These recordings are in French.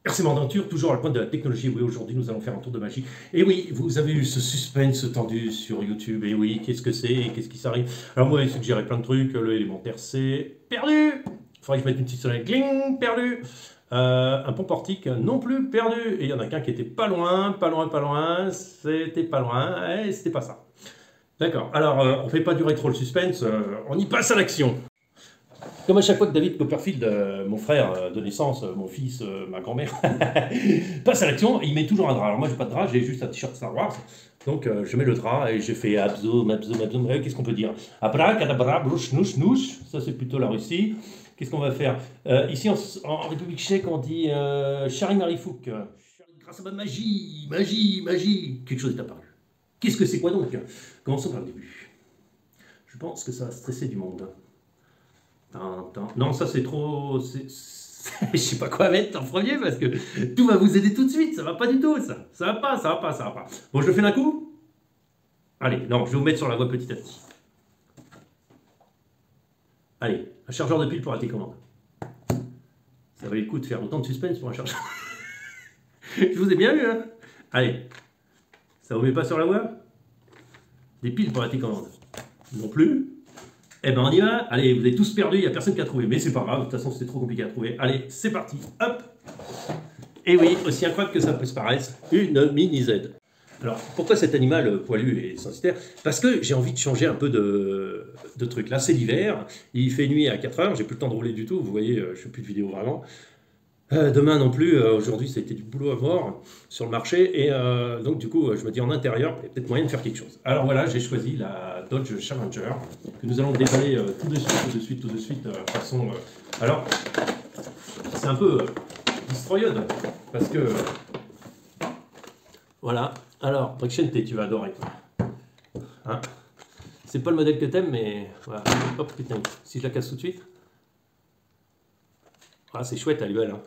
Merci Mandanture, toujours à la pointe de la technologie. Oui, aujourd'hui nous allons faire un tour de magie. Et oui, vous avez eu ce suspense tendu sur YouTube. Et oui, qu'est-ce que c'est et qu'est-ce qui s'arrive? Alors moi, il suggérait plein de trucs. Le élémentaire, c'est perdu. Il faudrait que je mette une petite sonnette, gling, perdu. Un pont portique, non plus perdu. Et il y en a qu'un qui était pas loin, pas loin, pas loin. C'était pas loin, et c'était pas ça. D'accord, alors on fait pas durer trop le suspense, on y passe à l'action. Comme à chaque fois que David Copperfield, mon frère de naissance, mon fils, ma grand-mère, passe à l'action, il met toujours un drap. Alors moi, j'ai pas de drap, j'ai juste un t-shirt Star Wars. Donc je mets le drap et je fais abzoum, abzoum, abzoum. Qu'est-ce qu'on peut dire? Abracadabra, brouche, nouche, nouche. Ça, c'est plutôt la Russie. Qu'est-ce qu'on va faire? Ici, en République tchèque, on dit Chari Marifouk. Grâce à ma magie, magie, magie. Quelque chose est apparu. Qu'est-ce que c'est quoi donc? Commençons par le début. Je pense que ça va stresser du monde. Non, ça c'est trop. Je sais pas quoi mettre en premier parce que tout va vous aider tout de suite. Ça va pas du tout, ça. Ça va pas, ça va pas, ça va pas. Bon, je le fais d'un coup. Allez, non, je vais vous mettre sur la voie petit à petit. Allez, un chargeur de pile pour la télécommande. Ça valait le coup de faire autant de suspense pour un chargeur. Je vous ai bien eu, hein. Allez, ça vous met pas sur la voie? Des piles pour la télécommande. Non plus. Eh ben on y va, allez, vous avez tous perdu, il n'y a personne qui a trouvé, mais c'est pas grave, de toute façon c'était trop compliqué à trouver. Allez, c'est parti, hop. Et oui, aussi incroyable que ça peut se paraître, une mini Z. Alors, pourquoi cet animal poilu et censitaire? Parce que j'ai envie de changer un peu de truc. Là, c'est l'hiver, il fait nuit à 4 heures, j'ai plus le temps de rouler du tout, vous voyez, je fais plus de vidéos vraiment. Demain non plus, aujourd'hui ça a été du boulot à mort sur le marché et donc du coup je me dis en intérieur il y a peut-être moyen de faire quelque chose. Alors voilà, j'ai choisi la Dodge Challenger que nous allons déballer tout de suite, tout de suite, tout de suite façon... alors c'est un peu destroyed parce que voilà, alors Brichenté tu vas adorer hein, c'est pas le modèle que t'aimes mais voilà, hop putain, si je la casse tout de suite, ah c'est chouette, elle est belle hein.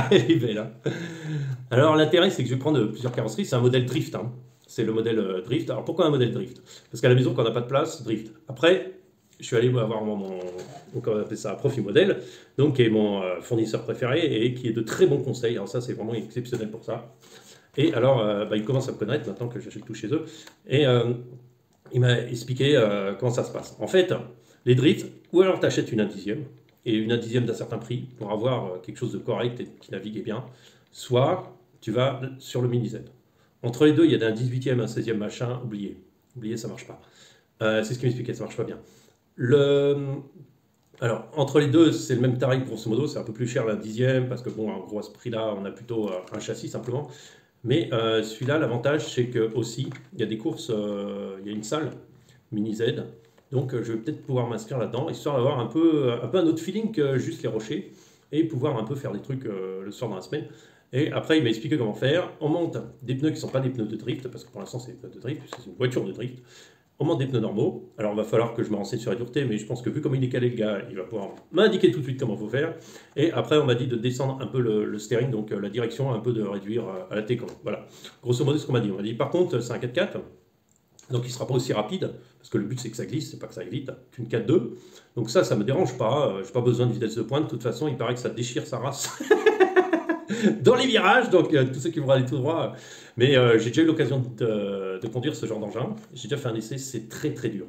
Elle est belle, hein. Alors l'intérêt c'est que je vais prendre plusieurs carrosseries, c'est un modèle drift, hein. C'est le modèle drift. Alors pourquoi un modèle drift? Parce qu'à la maison quand on n'a pas de place, drift. Après, je suis allé voir donc on appelle ça Profi Model, donc qui est mon fournisseur préféré et qui est de très bons conseils. Alors ça c'est vraiment exceptionnel pour ça. Et alors il commence à me connaître maintenant que j'achète tout chez eux. Et il m'a expliqué comment ça se passe. En fait, les drifts, ou alors tu achètes une 1/10 et une 1/10 d'un certain prix pour avoir quelque chose de correct et qui navigue bien, soit tu vas sur le Mini Z. Entre les deux, il y a d'un 18e, un 16e machin, oubliez, ça marche pas. C'est ce qui m'expliquait, ça marche pas bien. Alors, entre les deux, c'est le même tarif grosso modo, c'est un peu plus cher la 10e, parce que bon, en gros, à ce prix-là, on a plutôt un châssis simplement. Mais celui-là, l'avantage, c'est que aussi, il y a des courses, il y a une salle Mini Z, donc je vais peut-être pouvoir m'inscrire là-dedans, histoire d'avoir un peu un autre feeling que juste les rochers, et pouvoir un peu faire des trucs le soir dans la semaine. Et après, il m'a expliqué comment faire. On monte des pneus qui ne sont pas des pneus de drift, parce que pour l'instant, c'est des pneus de drift, puisque c'est une voiture de drift. On monte des pneus normaux. Alors, il va falloir que je me renseigne sur la dureté, mais je pense que vu comme il est calé, le gars, il va pouvoir m'indiquer tout de suite comment il faut faire. Et après, on m'a dit de descendre un peu le steering, donc la direction, un peu de réduire à la télécommande. Voilà. Grosso modo, ce qu'on m'a dit. On m'a dit, par contre, c'est un 4x4. Donc il ne sera pas aussi rapide, parce que le but c'est que ça glisse, c'est pas que ça aille vite, qu'une 4-2. Donc ça me dérange pas, je n'ai pas besoin de vitesse de pointe, de toute façon il paraît que ça déchire sa race dans les virages, donc tous ceux qui vont aller tout droit. Mais j'ai déjà eu l'occasion de conduire ce genre d'engin, j'ai déjà fait un essai, c'est très très dur.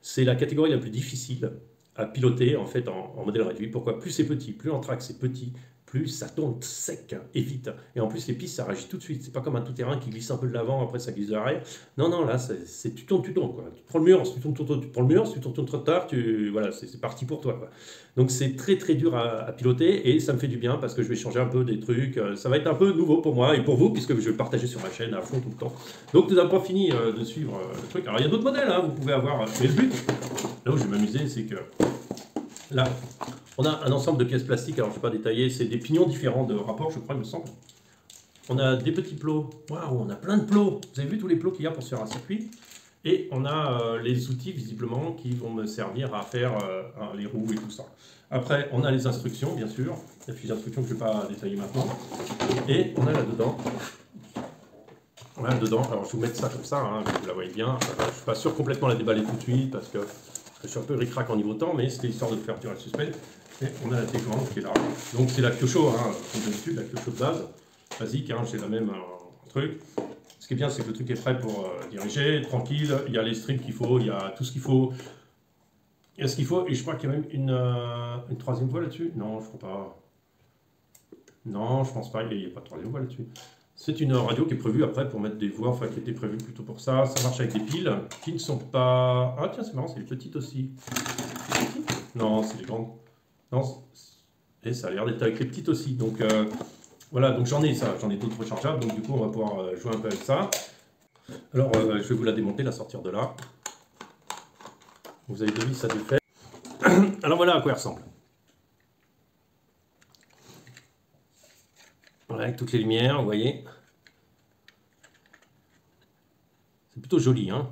C'est la catégorie la plus difficile à piloter en fait en modèle réduit. Pourquoi? Plus c'est petit, plus en track c'est petit, plus ça tourne sec et vite. Et en plus, les pistes, ça réagit tout de suite. C'est pas comme un tout-terrain qui glisse un peu de l'avant, après ça glisse de l'arrière. Non, non, là, tu tournes, quoi. Tu prends le mur, si tu prends le mur, si tu tournes trop tard, voilà, c'est parti pour toi, quoi. Donc c'est très très dur à piloter et ça me fait du bien parce que je vais changer un peu des trucs. Ça va être un peu nouveau pour moi et pour vous, puisque je vais le partager sur ma chaîne à fond tout le temps. Donc nous n'avons pas fini de suivre le truc. Alors il y a d'autres modèles, hein, vous pouvez avoir. Mais le but, là où je vais m'amuser, c'est que là, on a un ensemble de pièces plastiques, alors je ne vais pas détailler, c'est des pignons différents de rapport, je crois, il me semble. On a des petits plots, waouh, on a plein de plots. Vous avez vu tous les plots qu'il y a pour se faire un circuit? Et on a les outils, visiblement, qui vont me servir à faire les roues et tout ça. Après, on a les instructions, bien sûr, la fiche d'instruction que je ne vais pas détailler maintenant. Et on a là-dedans, alors je vais vous mettre ça comme ça, hein, vous la voyez bien. Je ne suis pas sûr complètement la déballer tout de suite, parce que je suis un peu ric-rac en niveau temps, mais c'était histoire de faire durer le suspense. Et on a la télécommande qui est là. Donc c'est la Kyosho, hein, comme d'habitude, la Kyosho de base. Basique, hein, j'ai la même truc. Ce qui est bien, c'est que le truc est prêt pour diriger, tranquille. Il y a les strips qu'il faut, il y a tout ce qu'il faut. Il y a ce qu'il faut, et je crois qu'il y a même une troisième voie là-dessus. Non, je crois pas. Non, je pense pas, il n'y a pas de troisième voie là-dessus. C'est une radio qui est prévue après pour mettre des voix, enfin qui était prévue plutôt pour ça. Ça marche avec des piles qui ne sont pas... Ah tiens, c'est marrant, c'est les petites aussi. Non, c'est les grandes. Non, et ça a l'air d'être avec les petites aussi. Donc voilà, donc j'en ai ça, j'en ai d'autres rechargeables. Donc du coup, on va pouvoir jouer un peu avec ça. Alors, je vais vous la démonter, la sortir de là. Vous avez deux vis, ça défait. Alors voilà à quoi elle ressemble. Voilà, avec toutes les lumières, vous voyez. C'est plutôt joli, hein.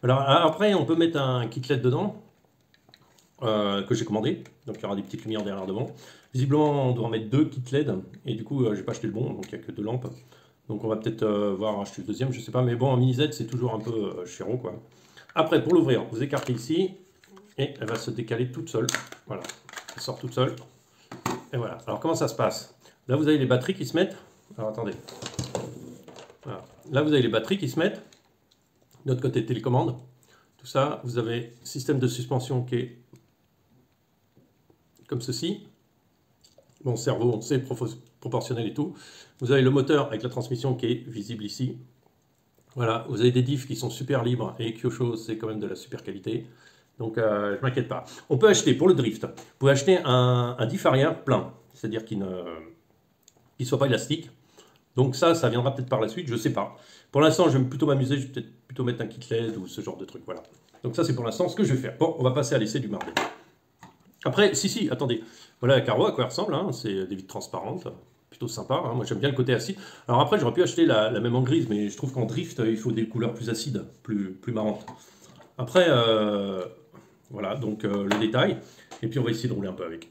Alors après, on peut mettre un kit LED dedans, que j'ai commandé. Donc il y aura des petites lumières derrière devant. Visiblement, on doit en mettre deux kits LED, et du coup, j'ai pas acheté le bon, donc il n'y a que deux lampes. Donc on va peut-être voir acheter le deuxième, je sais pas, mais bon, en mini Z, c'est toujours un peu chéro, quoi. Après, pour l'ouvrir, vous écartez ici, et elle va se décaler toute seule. Voilà, elle sort toute seule. Et voilà. Alors comment ça se passe? Là, vous avez les batteries qui se mettent. Alors attendez. Voilà. Là, vous avez les batteries qui se mettent. De l'autre côté, télécommande. Tout ça, vous avez système de suspension qui est comme ceci. Bon, cerveau, on sait, proportionnel et tout. Vous avez le moteur avec la transmission qui est visible ici. Voilà, vous avez des diffs qui sont super libres et Kyosho, c'est quand même de la super qualité. Donc, je ne m'inquiète pas. On peut acheter, pour le drift, vous pouvez acheter un diff arrière plein, c'est-à-dire qu'il ne soit pas élastique. Donc ça viendra peut-être par la suite, je ne sais pas. Pour l'instant, je vais plutôt m'amuser, je vais peut-être plutôt mettre un kit LED ou ce genre de truc, voilà. Donc ça, c'est pour l'instant ce que je vais faire. Bon, on va passer à l'essai du mardi. Après, si, attendez. Voilà la carreau, à quoi elle ressemble, hein. C'est des vitres transparentes, plutôt sympa, hein. Moi, j'aime bien le côté acide. Alors après, j'aurais pu acheter la même en grise, mais je trouve qu'en drift, il faut des couleurs plus acides, plus marrantes. Après, voilà, donc le détail. Et puis, on va essayer de rouler un peu avec.